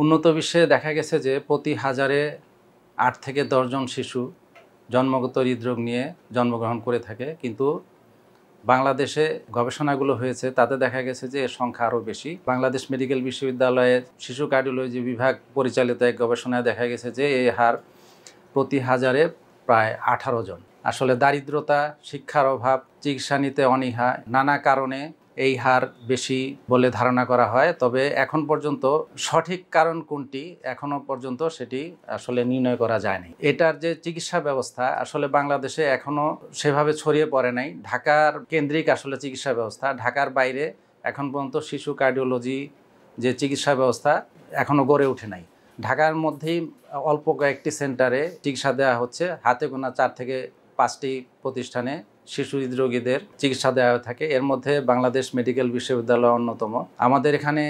উন্নত বিশ্বে দেখা গেছে যে প্রতি হাজারে ৮ থেকে ১০ জন শিশু জন্মগত হৃদরোগ নিয়ে জন্মগ্রহণ করে থাকে, কিন্তু বাংলাদেশে গবেষণাগুলো হয়েছে তাতে দেখা গেছে যে এর সংখ্যা আরও বেশি। বাংলাদেশ মেডিকেল বিশ্ববিদ্যালয়ের শিশু কার্ডিওলজি বিভাগ পরিচালিত এক গবেষণায় দেখা গেছে যে এই হার প্রতি হাজারে প্রায় ১৮ জন। আসলে দারিদ্রতা, শিক্ষার অভাব, চিকিৎসা নিতে অনীহা, নানা কারণে এই হার বেশি বলে ধারণা করা হয়। তবে এখন পর্যন্ত সঠিক কারণ কোনটি এখনো পর্যন্ত সেটি আসলে নির্ণয় করা যায়নি। এটার যে চিকিৎসা ব্যবস্থা আসলে বাংলাদেশে এখনো সেভাবে ছড়িয়ে পড়ে নাই। ঢাকার কেন্দ্রিক আসলে চিকিৎসা ব্যবস্থা, ঢাকার বাইরে এখন পর্যন্ত শিশু কার্ডিওলজি যে চিকিৎসা ব্যবস্থা এখনো গড়ে ওঠে নাই। ঢাকার মধ্যেই অল্প কয়েকটি সেন্টারে চিকিৎসা দেওয়া হচ্ছে, হাতে গোনা ৪ থেকে ৫টি প্রতিষ্ঠানে শিশু হৃদরোগীদের চিকিৎসা দেওয়া হয়ে থাকে। এর মধ্যে বাংলাদেশ মেডিকেল বিশ্ববিদ্যালয় অন্যতম। আমাদের এখানে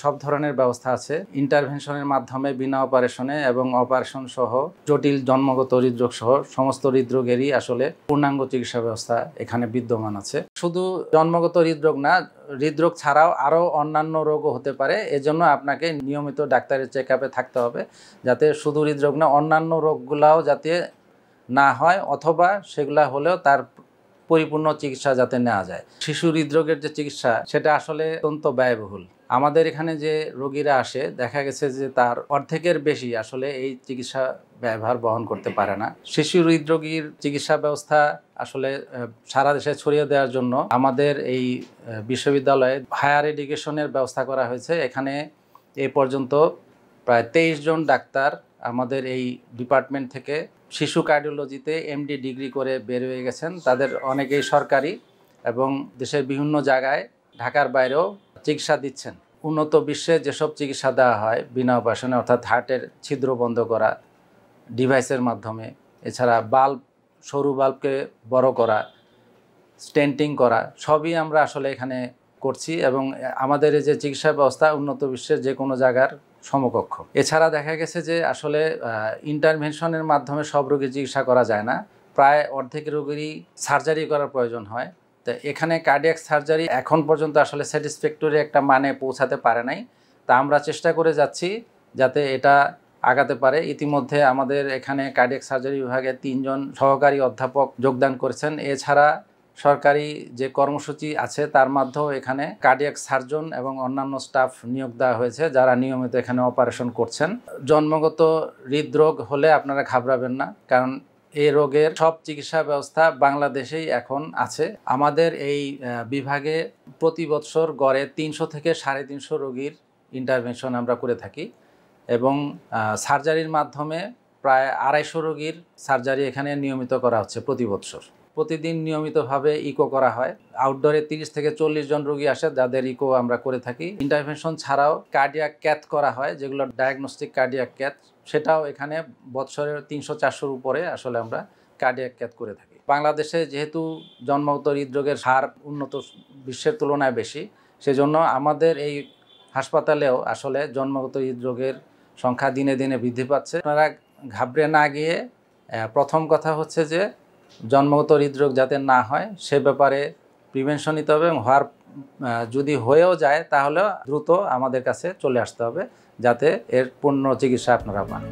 সব ধরনের ব্যবস্থা আছে, ইন্টারভেনশনের মাধ্যমে বিনা অপারেশনে এবং অপারেশন সহ জটিল জন্মগত হৃদরোগ সহ সমস্ত হৃদরোগেরই আসলে পূর্ণাঙ্গ চিকিৎসা ব্যবস্থা এখানে বিদ্যমান আছে। শুধু জন্মগত হৃদরোগ না, হৃদরোগ ছাড়াও আরও অন্যান্য রোগও হতে পারে। এজন্য আপনাকে নিয়মিত ডাক্তারের চেক আপে থাকতে হবে, যাতে শুধু হৃদরোগ না অন্যান্য রোগগুলাও যাতে না হয়, অথবা সেগুলা হলেও তার পরিপূর্ণ চিকিৎসা যাতে নেওয়া যায়। শিশু হৃদরোগের যে চিকিৎসা সেটা আসলে অত্যন্ত ব্যয়বহুল। আমাদের এখানে যে রোগীরা আসে দেখা গেছে যে তার অর্ধেকের বেশি আসলে এই চিকিৎসা ব্যয়ভার বহন করতে পারে না। শিশু হৃদরোগীর চিকিৎসা ব্যবস্থা আসলে সারা দেশে ছড়িয়ে দেওয়ার জন্য আমাদের এই বিশ্ববিদ্যালয়ে হায়ার এডুকেশনের ব্যবস্থা করা হয়েছে। এখানে এই পর্যন্ত প্রায় ২৩ জন ডাক্তার আমাদের এই ডিপার্টমেন্ট থেকে শিশু কার্ডিওলজিতে এমডি ডিগ্রি করে বের হয়ে গেছেন। তাদের অনেকেই সরকারি এবং দেশের বিভিন্ন জায়গায় ঢাকার বাইরেও চিকিৎসা দিচ্ছেন। উন্নত বিশ্বে যেসব চিকিৎসা দেওয়া হয় বিনা অপারেশনে, অর্থাৎ হার্টের ছিদ্র বন্ধ করা ডিভাইসের মাধ্যমে, এছাড়া বাল্ব, সরু বাল্বকে বড় করা, স্টেন্টিং করা, সবই আমরা আসলে এখানে করছি এবং আমাদের এই যে চিকিৎসা ব্যবস্থা উন্নত বিশ্বের যে কোনো জায়গার সমকক্ষ। এছাড়া দেখা গেছে যে আসলে ইন্টারভেনশনের মাধ্যমে সব রোগীর চিকিৎসা করা যায় না, প্রায় অর্ধেক রোগীরই সার্জারি করার প্রয়োজন হয়। তো এখানে কার্ডিয়াক সার্জারি এখন পর্যন্ত আসলে স্যাটিসফ্যাক্টরি একটা মানে পৌঁছাতে পারে নাই। তা আমরা চেষ্টা করে যাচ্ছি যাতে এটা আগাতে পারে। ইতিমধ্যে আমাদের এখানে কার্ডিয়াক সার্জারি বিভাগে ৩ জন সহকারী অধ্যাপক যোগদান করেছেন। এছাড়া সরকারি যে কর্মসূচি আছে তার মাধ্যমেও এখানে কার্ডিয়াক সার্জন এবং অন্যান্য স্টাফ নিয়োগ দেওয়া হয়েছে, যারা নিয়মিত এখানে অপারেশন করছেন। জন্মগত হৃদরোগ হলে আপনারা ঘাবড়াবেন না, কারণ এই রোগের সব চিকিৎসা ব্যবস্থা বাংলাদেশেই এখন আছে। আমাদের এই বিভাগে প্রতি বছর গড়ে ৩০০ থেকে ৩৫০ রোগীর ইন্টারভেনশন আমরা করে থাকি এবং সার্জারির মাধ্যমে প্রায় ২৫০ রোগীর সার্জারি এখানে নিয়মিত করা হচ্ছে প্রতি বছর। প্রতিদিন নিয়মিতভাবে ইকো করা হয়। আউটডোরে ৩০ থেকে ৪০ জন রোগী আসে, যাদের ইকো আমরা করে থাকি। ইন্টারভেনশন ছাড়াও কার্ডিয়াক ক্যাথ করা হয়, যেগুলো ডায়াগনস্টিক কার্ডিয়াক ক্যাথ, সেটাও এখানে বছরের ৩০০-৪০০-র উপরে আসলে আমরা কার্ডিয়াক ক্যাথ করে থাকি। বাংলাদেশে যেহেতু জন্মগত হৃদরোগের হার উন্নত বিশ্বের তুলনায় বেশি, সেজন্য আমাদের এই হাসপাতালেও আসলে জন্মগত হৃদরোগের সংখ্যা দিনে দিনে বৃদ্ধি পাচ্ছে। আপনারা ঘাবড়ে না গিয়ে প্রথম কথা হচ্ছে যে জন্মগত হৃদরোগ যাতে না হয় সে ব্যাপারে প্রিভেনশন নিতে হবে এবং যদি হয়েও যায় তাহলে দ্রুত আমাদের কাছে চলে আসতে হবে, যাতে এর পূর্ণ চিকিৎসা আপনারা পান।